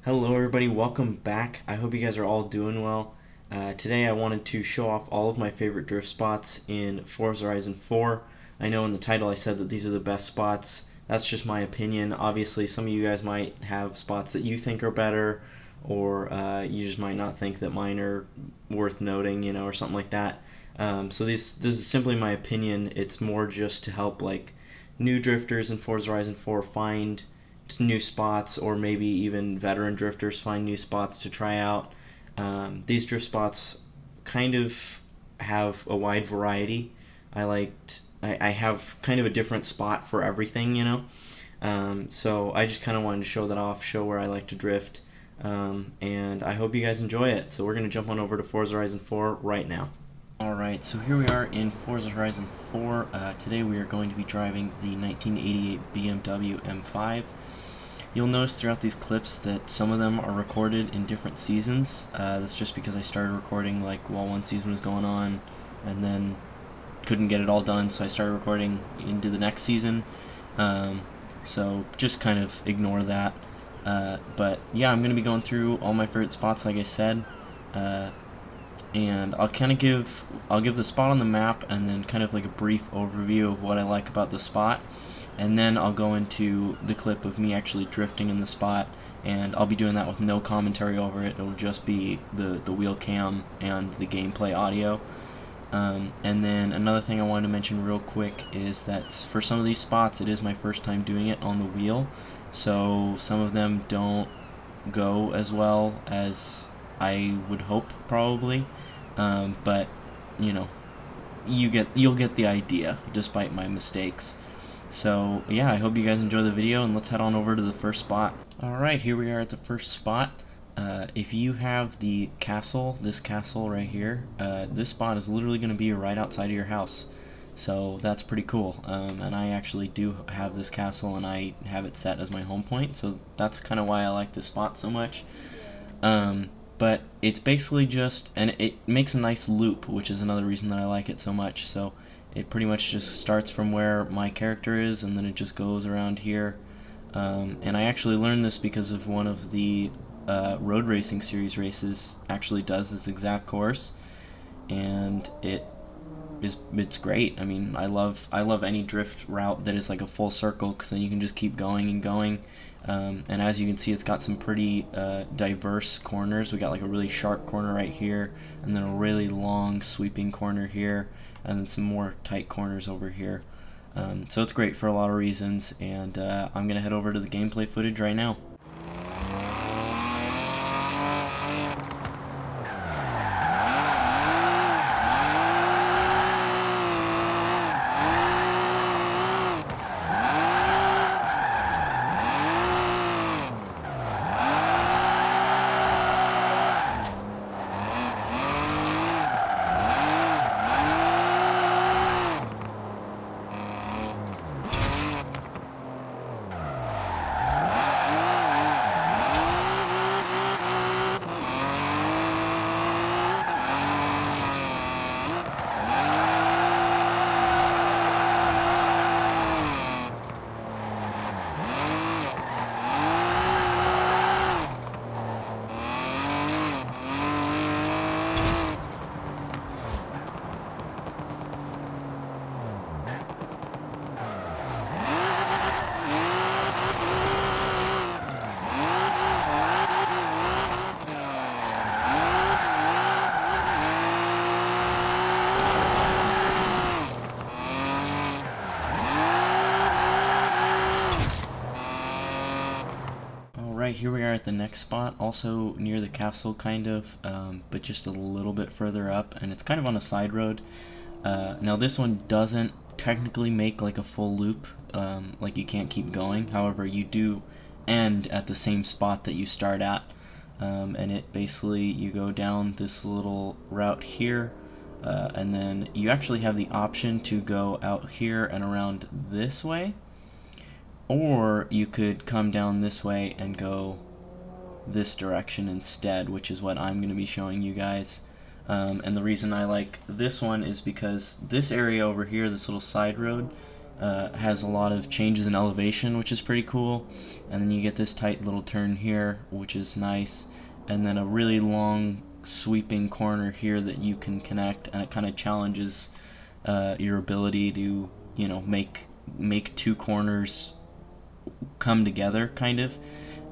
Hello everybody, welcome back. I hope you guys are all doing well. Today I wanted to show off all of my favorite drift spots in Forza Horizon 4. I know in the title I said that these are the best spots. That's just my opinion. Obviously some of you guys might have spots that you think are better, or you just might not think that mine are worth noting, or something like that. So this is simply my opinion. It's more just to help like new drifters in Forza Horizon 4 find new spots, or maybe even veteran drifters find new spots to try out. These drift spots kind of have a wide variety. I have kind of a different spot for everything. So I just kind of wanted to show that off, show where I like to drift, and I hope you guys enjoy it. So we're going to jump on over to Forza Horizon 4 right now. Alright, so here we are in Forza Horizon 4. Today we are going to be driving the 1988 BMW M5. You'll notice throughout these clips that some of them are recorded in different seasons. That's just because I started recording like while one season was going on, and then couldn't get it all done, so I started recording into the next season. So just kind of ignore that. But yeah, I'm going to be going through all my favorite spots, like I said. And I'll give the spot on the map and then kind of like a brief overview of what I like about the spot, and then I'll go into the clip of me actually drifting in the spot, and I'll be doing that with no commentary over it. It'll just be the wheel cam and the gameplay audio. And then another thing I wanted to mention real quick is that for some of these spots it is my first time doing it on the wheel, so some of them don't go as well as I would hope, probably, but you'll get the idea despite my mistakes. So yeah, I hope you guys enjoy the video, and let's head on over to the first spot. Alright, here we are at the first spot. If you have the castle, this castle right here, this spot is literally going to be right outside of your house. So that's pretty cool, and I actually do have this castle, and I have it set as my home point, so that's kind of why I like this spot so much. But it's basically just, and it makes a nice loop, which is another reason that I like it so much. So it pretty much just starts from where my character is, and then it just goes around here. And I actually learned this because of one of the road racing series races actually does this exact course, and it's great. I mean, I love any drift route that is like a full circle, because then you can just keep going and going. And as you can see, it's got some pretty diverse corners. We got like a really sharp corner right here, and then a really long sweeping corner here, and then some more tight corners over here. So it's great for a lot of reasons, and I'm gonna head over to the gameplay footage right now. Alright, here we are at the next spot, also near the castle kind of, but just a little bit further up, and it's kind of on a side road. Now this one doesn't technically make like a full loop, like you can't keep going. However, you do end at the same spot that you start at, and it basically, you go down this little route here, and then you actually have the option to go out here and around this way, or you could come down this way and go this direction instead, which is what I'm going to be showing you guys. And the reason I like this one is because this area over here, this little side road, has a lot of changes in elevation, which is pretty cool. And then you get this tight little turn here, which is nice. And then a really long sweeping corner here that you can connect, and it kind of challenges your ability to, you know, make two corners come together, kind of.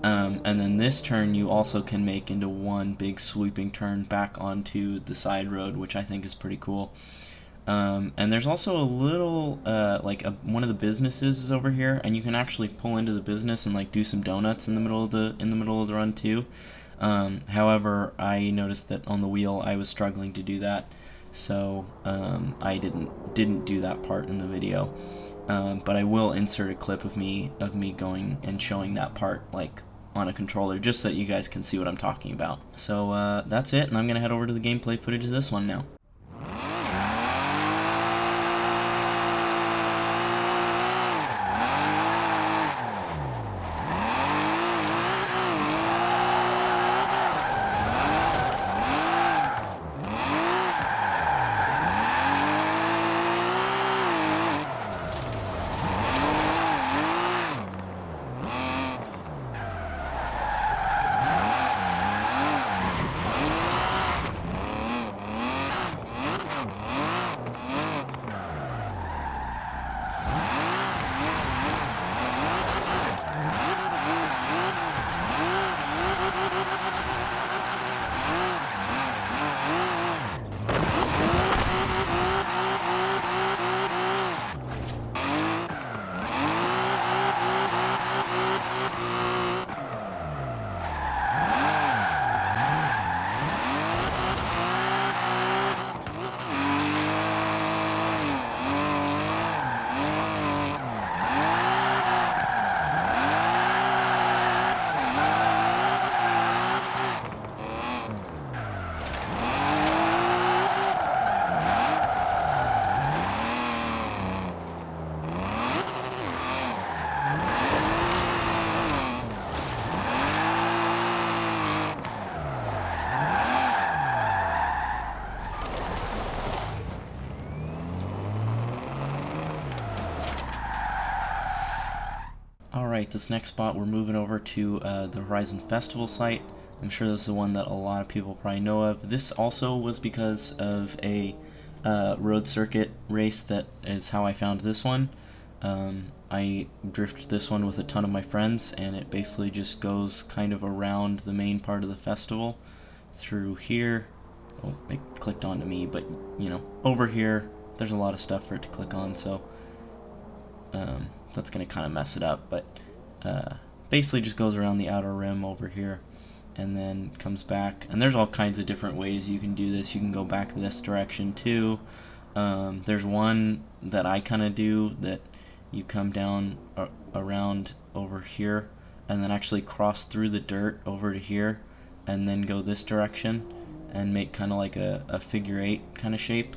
And then this turn you also can make into one big sweeping turn back onto the side road, which I think is pretty cool. And there's also a little one of the businesses is over here, and you can actually pull into the business and like do some donuts in the middle of the run too. However, I noticed that on the wheel I was struggling to do that, so I didn't do that part in the video. But I will insert a clip of me going and showing that part like on a controller, just so that you guys can see what I'm talking about. So that's it, and I'm gonna head over to the gameplay footage of this one now. Alright, this next spot we're moving over to the Horizon Festival site. I'm sure this is one that a lot of people probably know of. This also was because of a road circuit race. That is how I found this one. I drifted this one with a ton of my friends, and it basically just goes kind of around the main part of the festival through here. Oh, it clicked onto me, but you know, over here there's a lot of stuff for it to click on, so that's going to kind of mess it up, but basically just goes around the outer rim over here and then comes back. And there's all kinds of different ways you can do this. You can go back this direction too. There's one that I kind of do that you come down around over here and then actually cross through the dirt over to here and then go this direction and make kind of like a figure 8 kind of shape.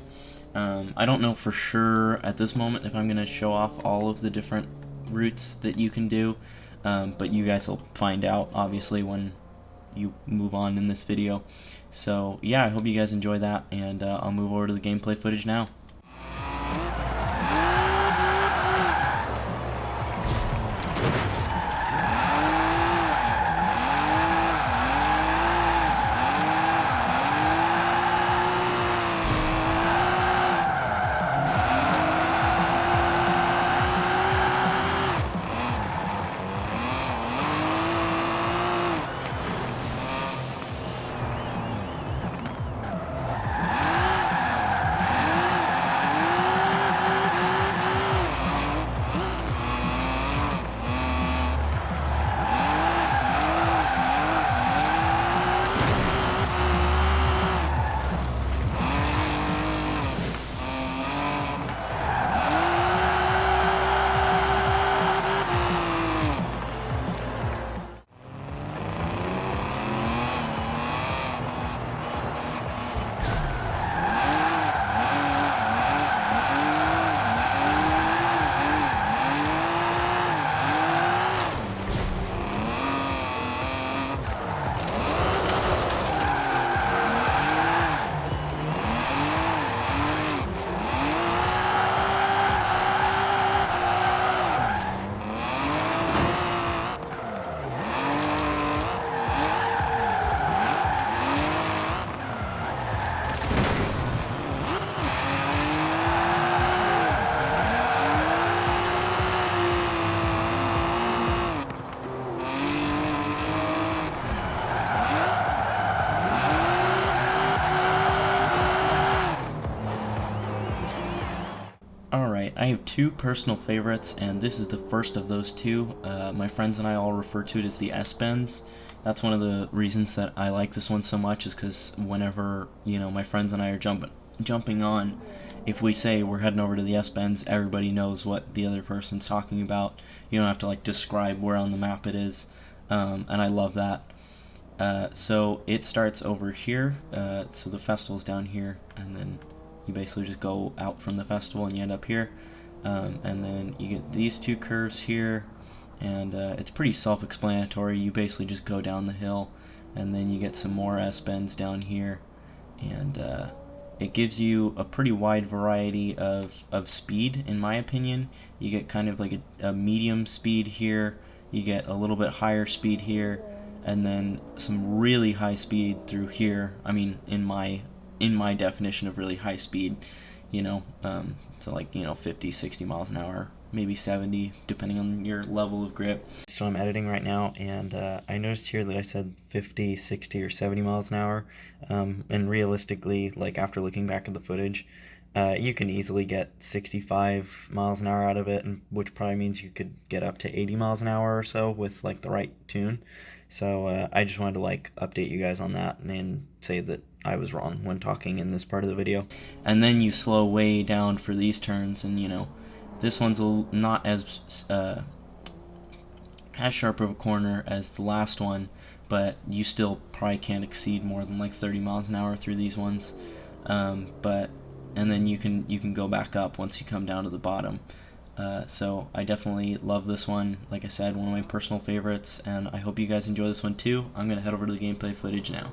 I don't know for sure at this moment if I'm going to show off all of the different routes that you can do, but you guys will find out obviously when you move on in this video. So yeah, I hope you guys enjoy that, and I'll move over to the gameplay footage now. Alright, I have two personal favorites, and this is the first of those two. My friends and I all refer to it as the S-Bends. That's one of the reasons that I like this one so much, is because whenever, my friends and I are jumping on, if we say we're heading over to the S-Bends, everybody knows what the other person's talking about. You don't have to describe where on the map it is, and I love that. So it starts over here, so the festival's down here, and then you basically just go out from the festival and you end up here, and then you get these two curves here, and it's pretty self-explanatory. You basically just go down the hill, and then you get some more S-bends down here, and it gives you a pretty wide variety of speed, in my opinion. You get kind of like a medium speed here, you get a little bit higher speed here, and then some really high speed through here. I mean, in my definition of really high speed, so 50, 60 miles an hour, maybe 70, depending on your level of grip. So I'm editing right now, and I noticed here that I said 50, 60, or 70 miles an hour, and realistically, after looking back at the footage, you can easily get 65 miles an hour out of it, which probably means you could get up to 80 miles an hour or so with the right tune. So I just wanted to update you guys on that and say that I was wrong when talking in this part of the video. And then you slow way down for these turns, and this one's not as sharp of a corner as the last one, but you still probably can't exceed more than 30 miles an hour through these ones. And then you can go back up once you come down to the bottom. So I definitely love this one. Like I said, one of my personal favorites, and I hope you guys enjoy this one too. I'm going to head over to the gameplay footage now.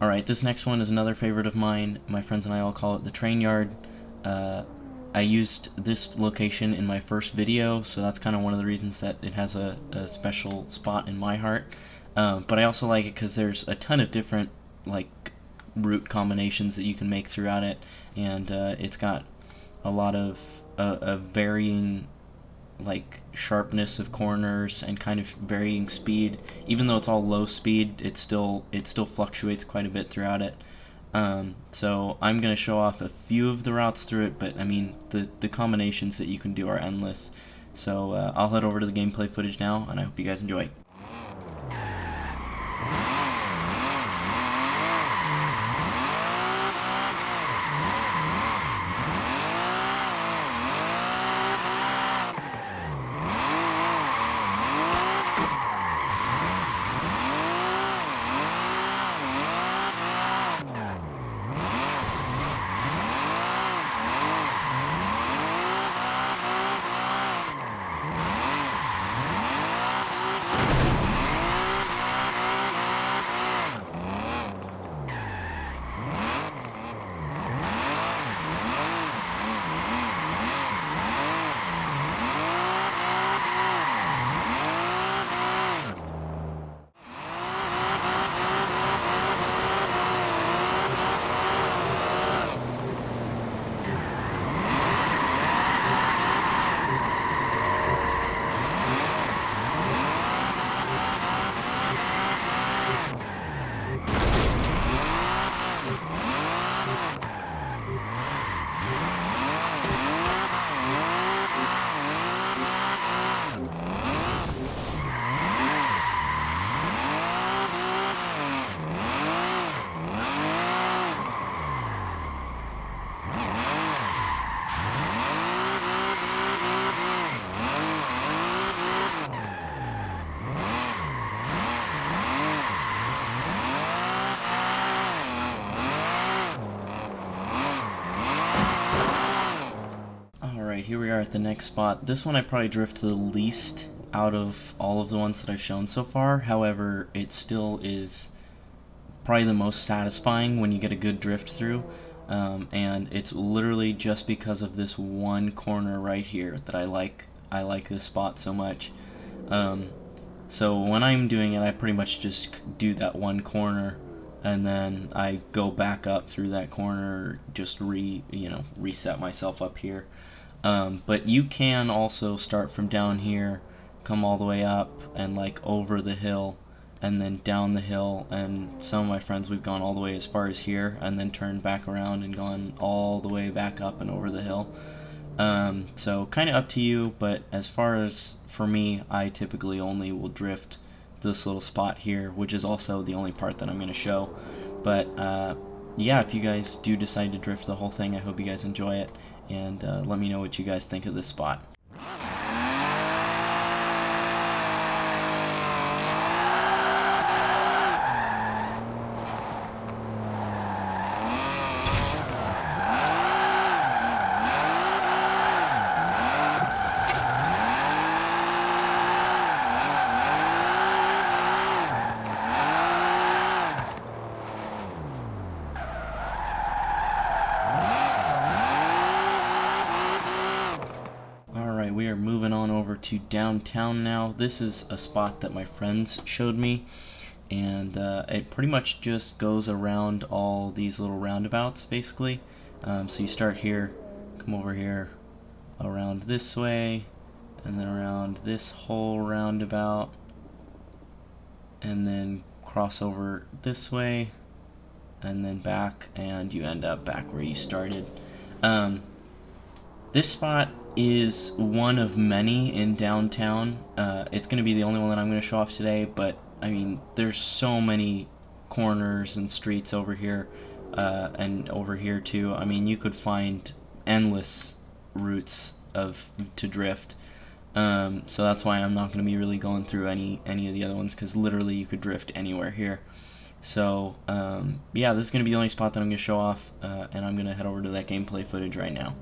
Alright, this next one is another favorite of mine. My friends and I all call it the train yard. I used this location in my first video, so that's kind of one of the reasons that it has a special spot in my heart. But I also like it because there's a ton of different route combinations that you can make throughout it, and it's got a lot of varying sharpness of corners and kind of varying speed. Even though it's all low speed, it still fluctuates quite a bit throughout it. So I'm going to show off a few of the routes through it, but I mean the combinations that you can do are endless. So I'll head over to the gameplay footage now, and I hope you guys enjoy. here we are at the next spot. This one I probably drift the least out of all of the ones that I've shown so far. However, it still is probably the most satisfying when you get a good drift through. And it's literally just because of this one corner right here that I like this spot so much. So when I'm doing it, I pretty much just do that one corner, and then I go back up through that corner, just reset myself up here. But you can also start from down here, come all the way up and like over the hill, and then down the hill. And some of my friends, we've gone all the way as far as here, and then turned back around and gone all the way back up and over the hill. So kind of up to you, but as far as for me, I typically only will drift this little spot here, which is also the only part that I'm going to show. But yeah, if you guys do decide to drift the whole thing, I hope you guys enjoy it, and let me know what you guys think of this spot. We are moving on over to downtown now. This is a spot that my friends showed me, and it pretty much just goes around all these little roundabouts basically. So you start here, come over here, around this way, and then around this whole roundabout, and then cross over this way, and then back, and you end up back where you started. This spot is one of many in downtown. It's going to be the only one that I'm going to show off today, but I mean, there's so many corners and streets over here, and over here too. I mean, you could find endless routes to drift. So that's why I'm not going to be really going through any of the other ones, because literally you could drift anywhere here. So yeah, this is going to be the only spot that I'm going to show off, and I'm going to head over to that gameplay footage right now.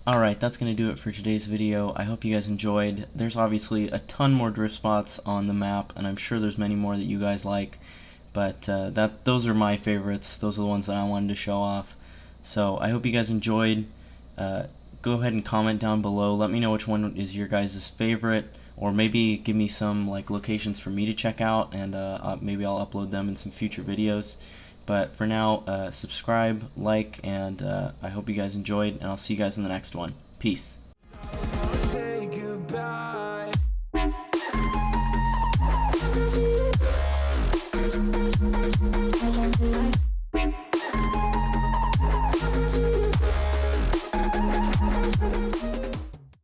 Alright, that's going to do it for today's video. I hope you guys enjoyed. There's obviously a ton more drift spots on the map, and I'm sure there's many more that you guys like, but those are my favorites. Those are the ones that I wanted to show off. So I hope you guys enjoyed. Go ahead and comment down below. Let me know which one is your guys' favorite, or maybe give me some locations for me to check out, and maybe I'll upload them in some future videos. But for now, subscribe, like, and I hope you guys enjoyed, and I'll see you guys in the next one. Peace. Say goodbye.